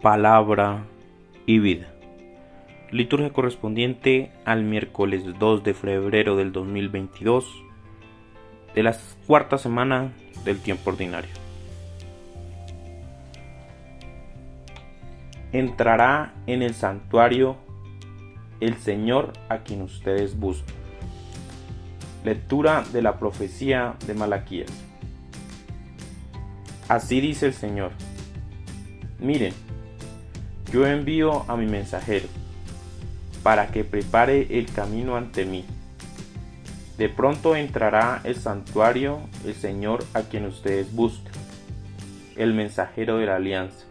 Palabra y vida. Liturgia correspondiente al miércoles 2 de febrero del 2022 de la cuarta semana del tiempo ordinario. Entrará en el santuario el Señor a quien ustedes buscan. Lectura de la profecía de Malaquías. Así dice el Señor: miren, yo envío a mi mensajero para que prepare el camino ante mí. De pronto entrará el santuario el Señor a quien ustedes buscan, el mensajero de la alianza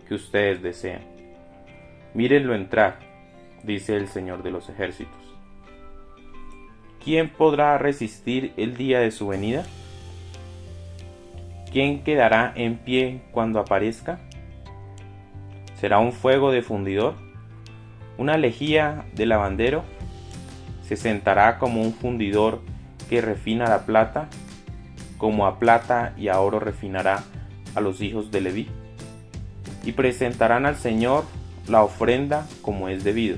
que ustedes desean. Mírenlo entrar, dice el Señor de los ejércitos. ¿Quién podrá resistir el día de su venida? ¿Quién quedará en pie cuando aparezca? ¿Será un fuego de fundidor? ¿Una lejía de lavandero? ¿Se sentará como un fundidor que refina la plata? Como a plata y a oro refinará a los hijos de Leví. Y presentarán al Señor la ofrenda como es debido.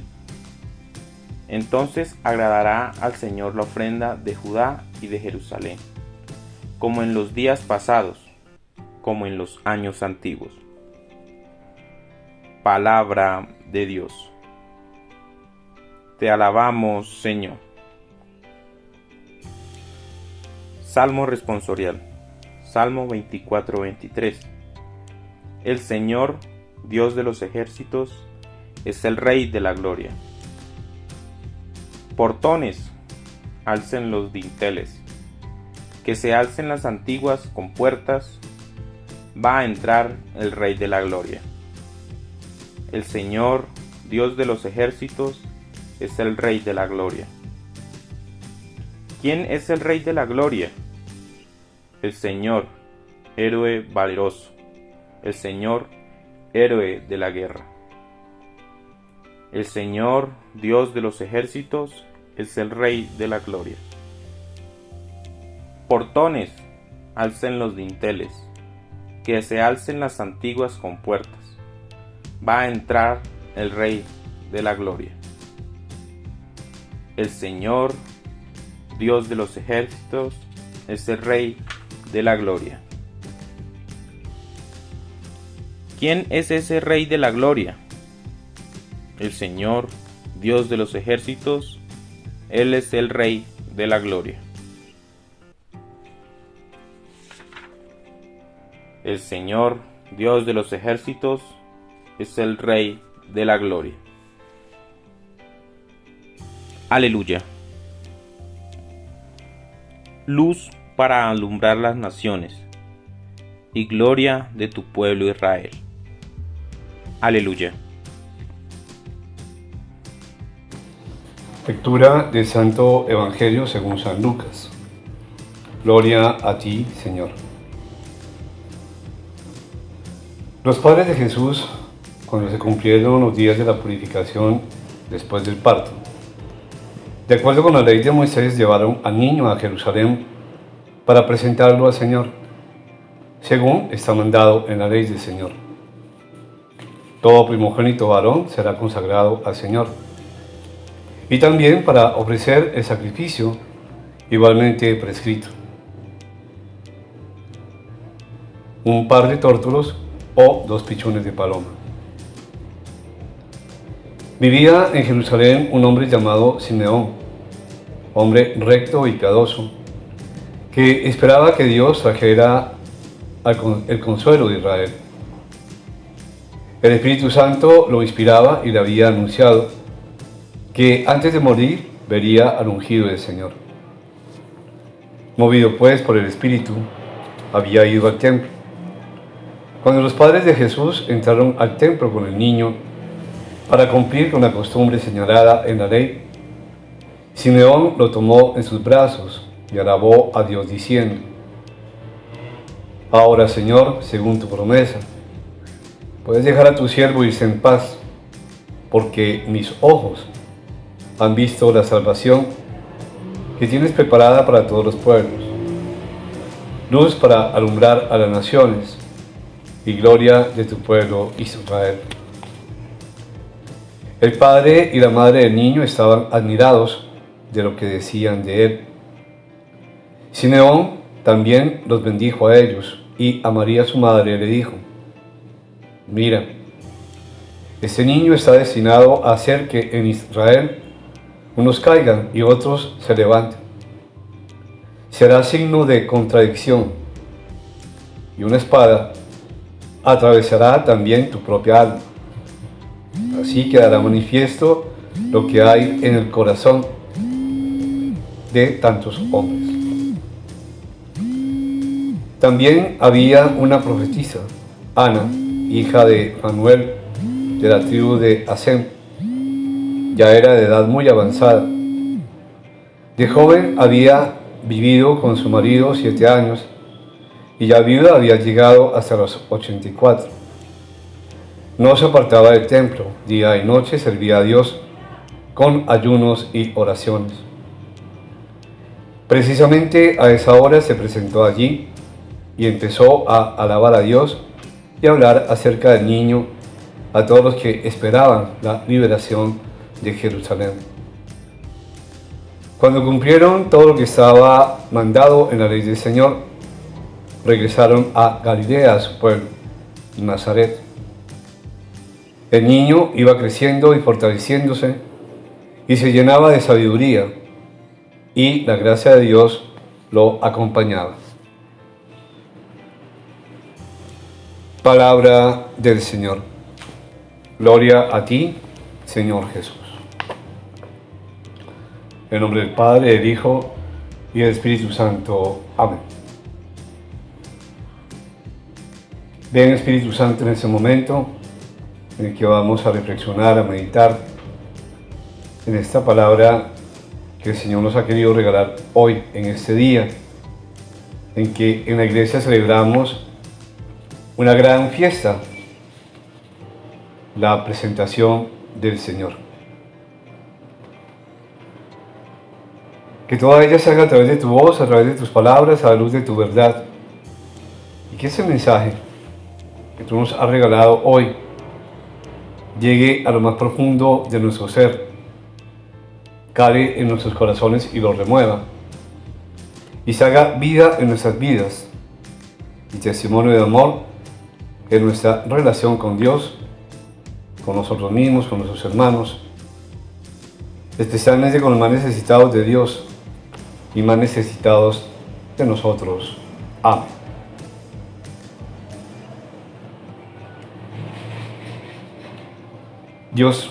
Entonces agradará al Señor la ofrenda de Judá y de Jerusalén, como en los días pasados, como en los años antiguos. Palabra de Dios. Te alabamos, Señor. Salmo responsorial. Salmo 24-23. El Señor, Dios de los ejércitos, es el Rey de la gloria. Portones, alcen los dinteles, que se alcen las antiguas compuertas, va a entrar el Rey de la gloria. El Señor, Dios de los ejércitos, es el Rey de la gloria. ¿Quién es el Rey de la gloria? El Señor, héroe valeroso, el Señor, héroe de la guerra. El Señor, Dios de los ejércitos, es el Rey de la gloria. Portones, alcen los dinteles, que se alcen las antiguas compuertas. Va a entrar el Rey de la gloria. El Señor, Dios de los ejércitos, es el Rey de la gloria. ¿Quién es ese Rey de la gloria? El Señor, Dios de los ejércitos, Él es el Rey de la gloria. El Señor, Dios de los ejércitos, es el Rey de la gloria. Aleluya. Luz para alumbrar las naciones y gloria de tu pueblo Israel. Aleluya. Lectura del Santo Evangelio según San Lucas. Gloria a ti, Señor. Los padres de Jesús, cuando se cumplieron los días de la purificación después del parto, de acuerdo con la ley de Moisés, llevaron al niño a Jerusalén para presentarlo al Señor, según está mandado en la ley del Señor. Todo primogénito varón será consagrado al Señor, y también para ofrecer el sacrificio igualmente prescrito: un par de tórtolos o 2 pichones de paloma. Vivía en Jerusalén un hombre llamado Simeón, hombre recto y piadoso, que esperaba que Dios trajera el consuelo de Israel. El Espíritu Santo lo inspiraba y le había anunciado que antes de morir vería al ungido del Señor. Movido pues por el Espíritu, había ido al templo. Cuando los padres de Jesús entraron al templo con el niño para cumplir con la costumbre señalada en la ley, Simeón lo tomó en sus brazos y alabó a Dios diciendo: Ahora, Señor, según tu promesa, puedes dejar a tu siervo irse en paz, porque mis ojos han visto la salvación que tienes preparada para todos los pueblos, luz para alumbrar a las naciones y gloria de tu pueblo Israel. El padre y la madre del niño estaban admirados de lo que decían de él. Simeón también los bendijo a ellos, y a María su madre le dijo: mira, este niño está destinado a hacer que en Israel unos caigan y otros se levanten. Será signo de contradicción, y una espada atravesará también tu propia alma. Así quedará manifiesto lo que hay en el corazón de tantos hombres. También había una profetisa, Ana, hija de Fanuel, de la tribu de Asem. Ya era de edad muy avanzada. De joven había vivido con su marido 7 años, y ya viuda había llegado hasta los 84. No se apartaba del templo, día y noche servía a Dios con ayunos y oraciones. Precisamente a esa hora se presentó allí y empezó a alabar a Dios y a hablar acerca del niño a todos los que esperaban la liberación de Jerusalén. Cuando cumplieron todo lo que estaba mandado en la ley del Señor, regresaron a Galilea, a su pueblo, Nazaret. El niño iba creciendo y fortaleciéndose, y se llenaba de sabiduría, y la gracia de Dios lo acompañaba. Palabra del Señor. Gloria a ti, Señor Jesús. En nombre del Padre, del Hijo y del Espíritu Santo. Amén. Ven, Espíritu Santo, en este momento en el que vamos a reflexionar, a meditar en esta palabra que el Señor nos ha querido regalar hoy, en este día, en que en la iglesia celebramos una gran fiesta, la presentación del Señor. Que toda ella se haga a través de tu voz, a través de tus palabras, a la luz de tu verdad. Y que ese mensaje que tú nos has regalado hoy llegue a lo más profundo de nuestro ser, cale en nuestros corazones y lo remueva, y se haga vida en nuestras vidas, y testimonio de amor en nuestra relación con Dios, con nosotros mismos, con nuestros hermanos, especialmente con los más necesitados de Dios y más necesitados de nosotros. Amén. Dios,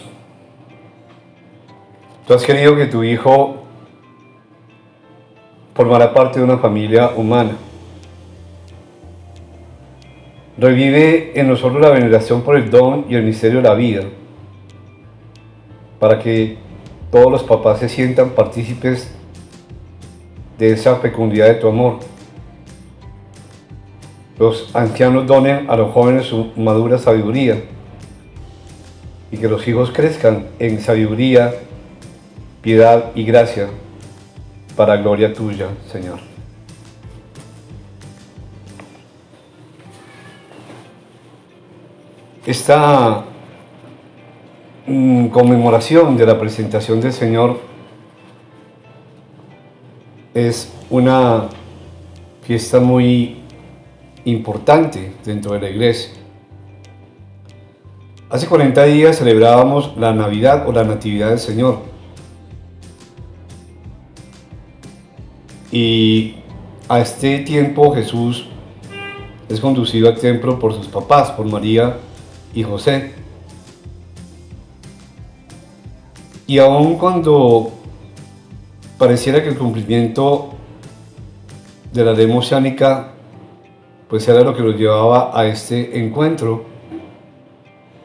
tú has querido que tu Hijo formara parte de una familia humana. Revive en nosotros la veneración por el don y el misterio de la vida, para que todos los papás se sientan partícipes de esa fecundidad de tu amor. Los ancianos donen a los jóvenes su madura sabiduría, y que los hijos crezcan en sabiduría, piedad y gracia, para gloria tuya, Señor. Esta conmemoración de la presentación del Señor es una fiesta muy importante dentro de la iglesia. Hace 40 días celebrábamos la Navidad o la Natividad del Señor. Y a este tiempo Jesús es conducido al templo por sus papás, por María y José. Y aun cuando pareciera que el cumplimiento de la ley mosiánica pues era lo que los llevaba a este encuentro,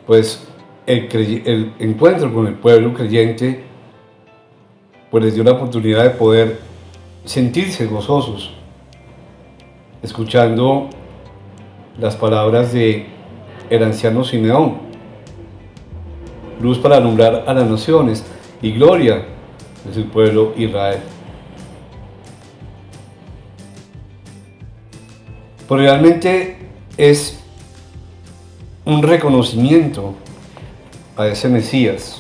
pues el encuentro con el pueblo creyente pues les dio la oportunidad de poder sentirse gozosos, escuchando las palabras de el anciano Simeón: luz para alumbrar a las naciones y gloria de su pueblo Israel. Pero realmente es un reconocimiento a ese Mesías.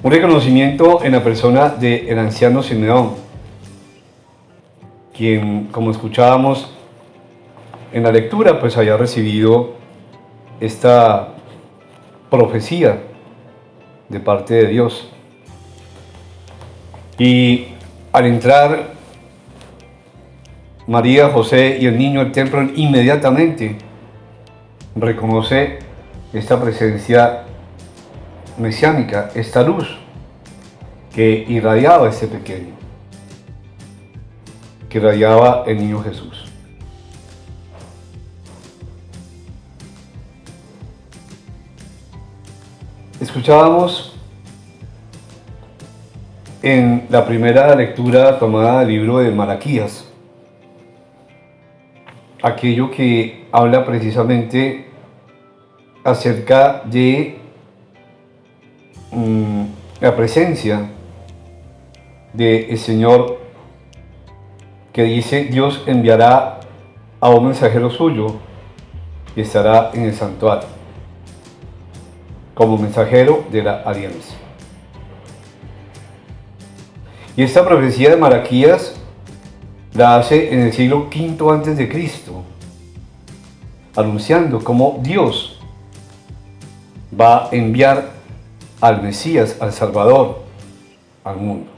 Un reconocimiento en la persona del anciano Simeón, quien, como escuchábamos en la lectura, pues había recibido esta profecía de parte de Dios. Y al entrar María, José y el niño al templo, inmediatamente reconoce esta presencia mesiánica, esta luz que irradiaba a este pequeño, que irradiaba el niño Jesús. Escuchábamos en la primera lectura tomada del libro de Malaquías aquello que habla precisamente acerca de la presencia del Señor, que dice: Dios enviará a un mensajero suyo y estará en el santuario como mensajero de la alianza. Y esta profecía de Malaquías la hace en el siglo V antes de Cristo, anunciando cómo Dios va a enviar al Mesías, al Salvador, al mundo.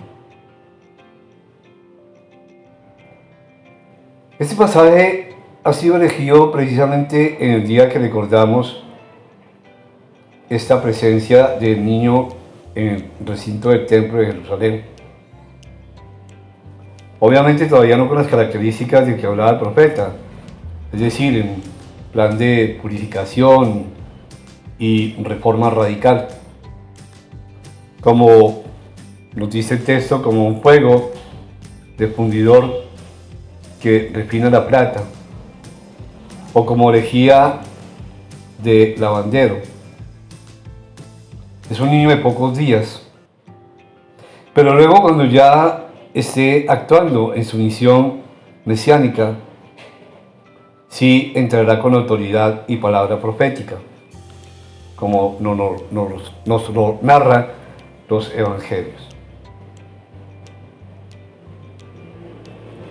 Este pasaje ha sido elegido precisamente en el día que recordamos esta presencia del niño en el recinto del templo de Jerusalén. Obviamente todavía no con las características de que hablaba el profeta, es decir, en plan de purificación y reforma radical, como nos dice el texto, como un fuego de fundidor que refina la plata, o como lejía de lavandero. Es un niño de pocos días, pero luego, cuando ya esté actuando en su misión mesiánica, sí entrará con autoridad y palabra profética, como nos lo narran los evangelios.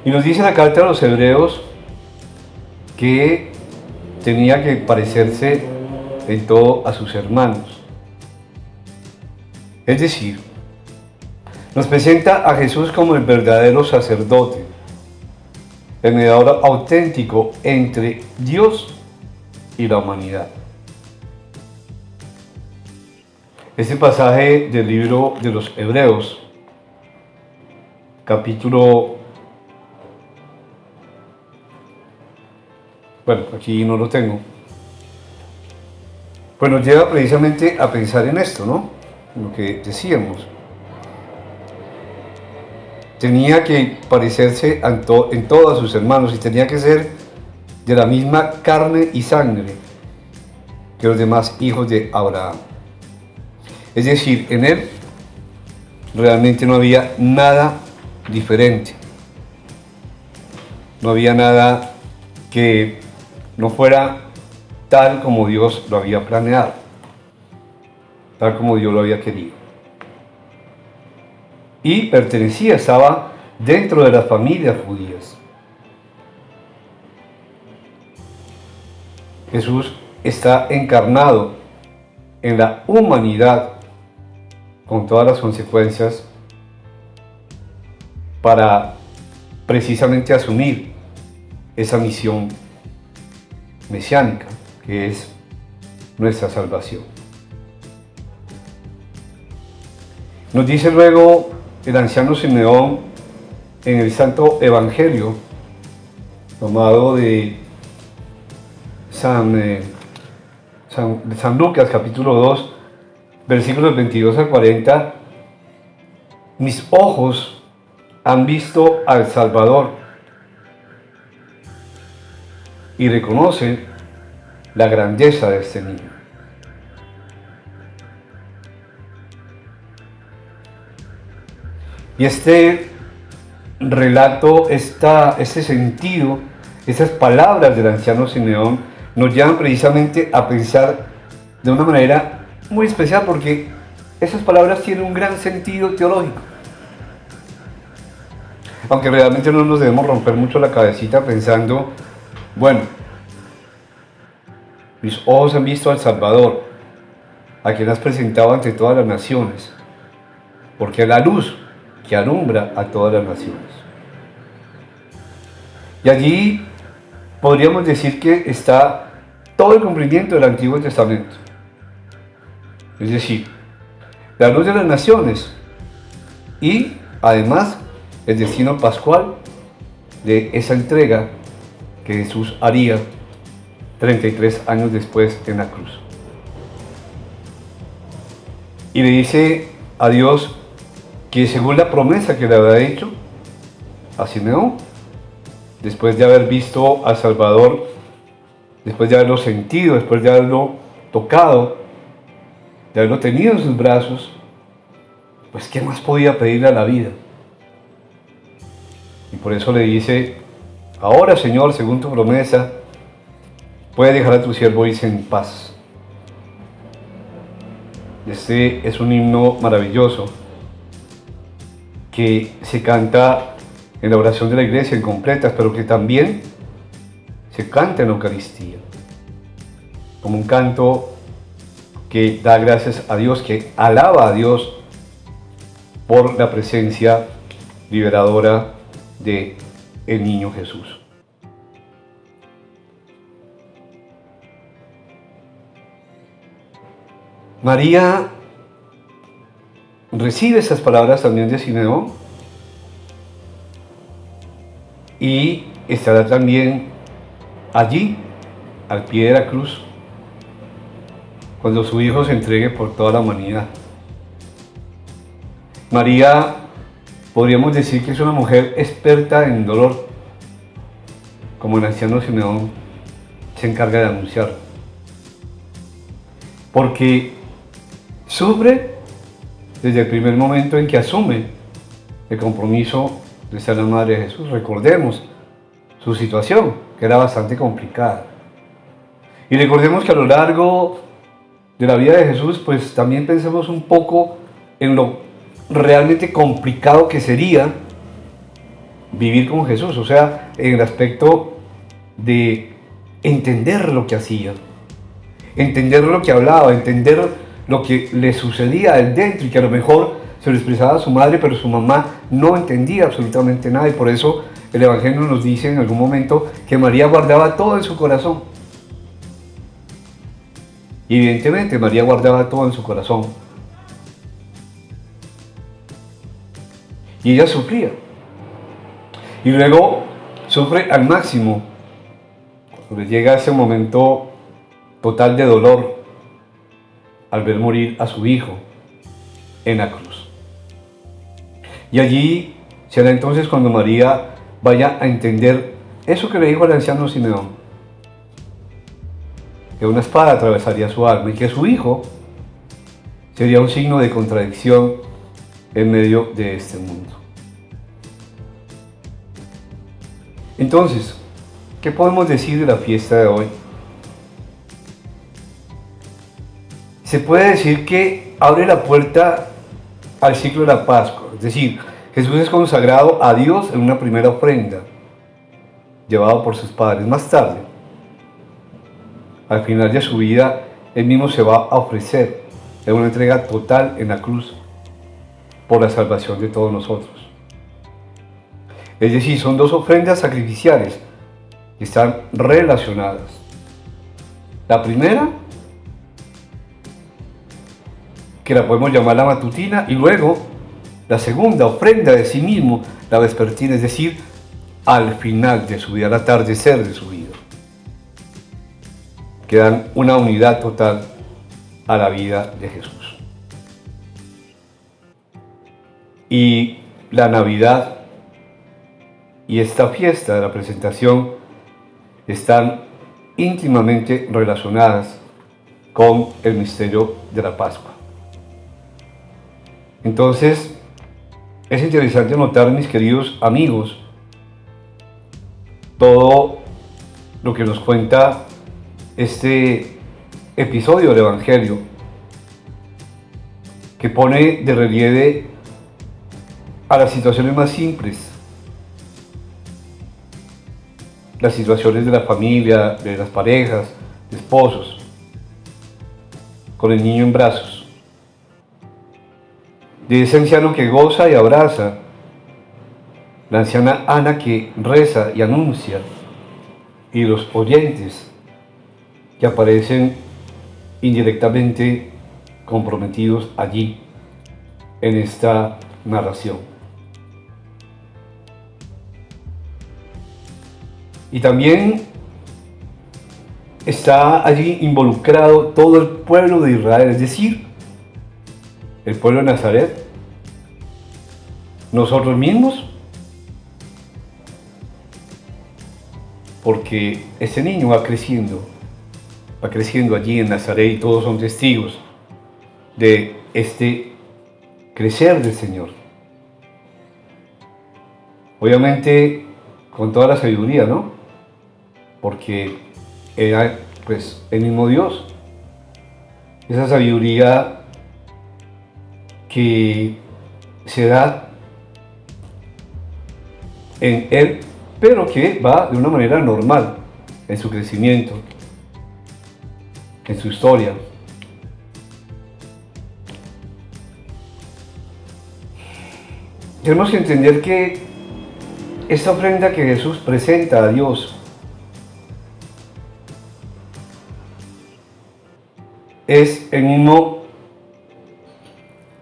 Y nos dice la carta a los hebreos que tenía que parecerse en todo a sus hermanos. Es decir, nos presenta a Jesús como el verdadero sacerdote, el mediador auténtico entre Dios y la humanidad. Este pasaje del libro de los Hebreos, capítulo... Bueno, aquí no lo tengo. Pues nos lleva precisamente a pensar en esto, ¿no? En lo que decíamos. Tenía que parecerse en todos sus hermanos y tenía que ser de la misma carne y sangre que los demás hijos de Abraham. Es decir, en él realmente no había nada diferente. No había nada que no fuera tal como Dios lo había planeado, tal como Dios lo había querido. Y estaba dentro de las familias judías. Jesús está encarnado en la humanidad con todas las consecuencias para precisamente asumir esa misión mesiánica que es nuestra salvación. Nos dice luego el anciano Simeón en el Santo Evangelio tomado de San Lucas capítulo 2, versículos 22 al 40: mis ojos han visto al Salvador, y reconocen la grandeza de este niño. Y este relato, este sentido, esas palabras del anciano Simeón nos llevan precisamente a pensar de una manera muy especial, porque esas palabras tienen un gran sentido teológico. Aunque realmente no nos debemos romper mucho la cabecita pensando, bueno, mis ojos han visto al Salvador, a quien has presentado ante todas las naciones, porque es la luz que alumbra a todas las naciones. Y allí podríamos decir que está todo el cumplimiento del Antiguo Testamento. Es decir, la luz de las naciones y además el destino pascual de esa entrega que Jesús haría 33 años después en la cruz. Y le dice a Dios que según la promesa que le había hecho a Simeón, después de haber visto al Salvador, después de haberlo sentido, después de haberlo tocado, de haberlo tenido en sus brazos, pues ¿qué más podía pedirle a la vida? Y por eso le dice, ahora Señor, según tu promesa, puedes dejar a tu siervo irse en paz. Este es un himno maravilloso que se canta en la oración de la iglesia en completas, pero que también se canta en la Eucaristía, como un canto que da gracias a Dios, que alaba a Dios por la presencia liberadora de el niño Jesús. María recibe esas palabras también de Simeón y estará también allí, al pie de la cruz, cuando su Hijo se entregue por toda la humanidad. María, podríamos decir que es una mujer experta en dolor, como el anciano Simeón se encarga de anunciar, porque sufre desde el primer momento en que asume el compromiso de ser la madre de Jesús. Recordemos su situación, que era bastante complicada. Y recordemos que a lo largo de la vida de Jesús, pues también pensemos un poco en lo realmente complicado que sería vivir con Jesús, o sea, en el aspecto de entender lo que hacía, entender lo que hablaba, entender lo que le sucedía a él dentro, y que a lo mejor se lo expresaba a su madre, pero su mamá no entendía absolutamente nada, y por eso el Evangelio nos dice en algún momento que María guardaba todo en su corazón. Y evidentemente María guardaba todo en su corazón. Y ella sufría. Y luego sufre al máximo cuando le llega ese momento total de dolor al ver morir a su hijo en la cruz. Y allí será entonces cuando María vaya a entender eso que le dijo al anciano Simeón, que una espada atravesaría su alma y que su hijo sería un signo de contradicción en medio de este mundo. Entonces, ¿qué podemos decir de la fiesta de hoy? Se puede decir que abre la puerta al ciclo de la Pascua, es decir, Jesús es consagrado a Dios en una primera ofrenda, llevado por sus padres. Más tarde, al final de su vida, Él mismo se va a ofrecer en una entrega total en la cruz por la salvación de todos nosotros. Es decir, son dos ofrendas sacrificiales que están relacionadas. La primera, que la podemos llamar la matutina, y luego la segunda, ofrenda de sí mismo, la vespertina, es decir, al final de su vida, al atardecer de su vida, que dan una unidad total a la vida de Jesús. Y la Navidad y esta fiesta de la presentación están íntimamente relacionadas con el misterio de la Pascua. Entonces, es interesante notar, mis queridos amigos, todo lo que nos cuenta este episodio del Evangelio que pone de relieve a las situaciones más simples, las situaciones de la familia, de las parejas, de esposos, con el niño en brazos, de ese anciano que goza y abraza, la anciana Ana que reza y anuncia, y los oyentes que aparecen indirectamente comprometidos allí en esta narración. Y también está allí involucrado todo el pueblo de Israel, es decir, el pueblo de Nazaret, nosotros mismos, porque ese niño va creciendo allí en Nazaret y todos son testigos de este crecer del Señor. Obviamente con toda la sabiduría, ¿no? Porque era pues el mismo Dios. Esa sabiduría que se da en Él, pero que va de una manera normal en su crecimiento, en su historia. Tenemos que entender que esta ofrenda que Jesús presenta a Dios es el mismo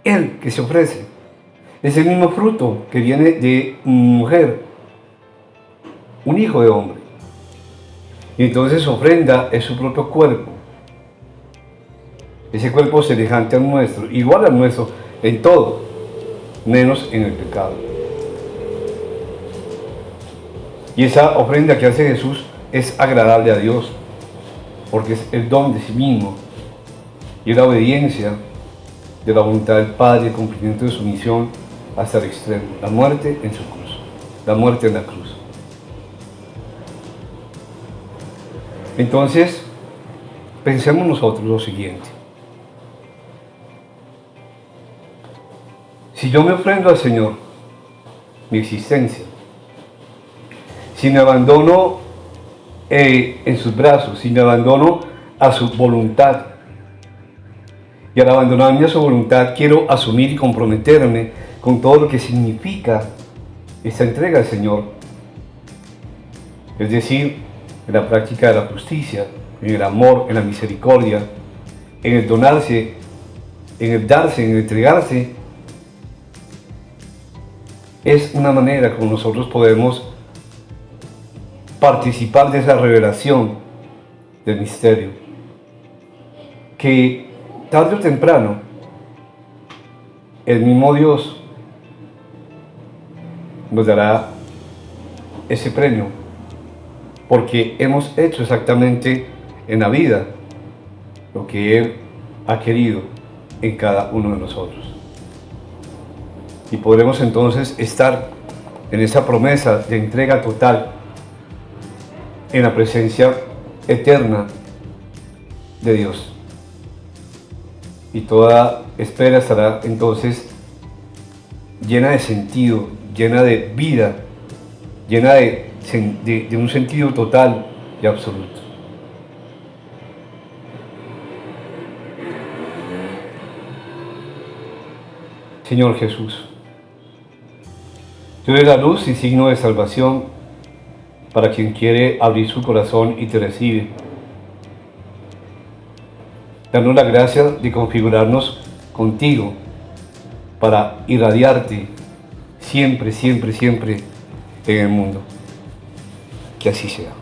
Él que se ofrece, es el mismo fruto que viene de mujer, un hijo de hombre. Y entonces su ofrenda es su propio cuerpo, ese cuerpo semejante al nuestro, igual al nuestro en todo, menos en el pecado. Y esa ofrenda que hace Jesús es agradable a Dios, porque es el don de sí mismo y la obediencia de la voluntad del Padre, el cumplimiento de su misión hasta el extremo, la muerte en su cruz, la muerte en la cruz. Entonces, pensemos nosotros lo siguiente. Si yo me ofrendo al Señor, mi existencia, si me abandono en sus brazos, si me abandono a su voluntad, y al abandonarme a su voluntad quiero asumir y comprometerme con todo lo que significa esta entrega al Señor, es decir, en la práctica de la justicia, en el amor, en la misericordia, en el donarse, en el darse, en el entregarse, es una manera como nosotros podemos participar de esa revelación del misterio, que tarde o temprano el mismo Dios nos dará ese premio, porque hemos hecho exactamente en la vida lo que Él ha querido en cada uno de nosotros. Y podremos entonces estar en esa promesa de entrega total, en la presencia eterna de Dios. Y toda espera estará entonces llena de sentido, llena de vida, llena de un sentido total y absoluto. Señor Jesús, tú eres la luz y signo de salvación para quien quiere abrir su corazón y te recibe. Danos la gracia de configurarnos contigo para irradiarte siempre, siempre, siempre en el mundo. Que así sea.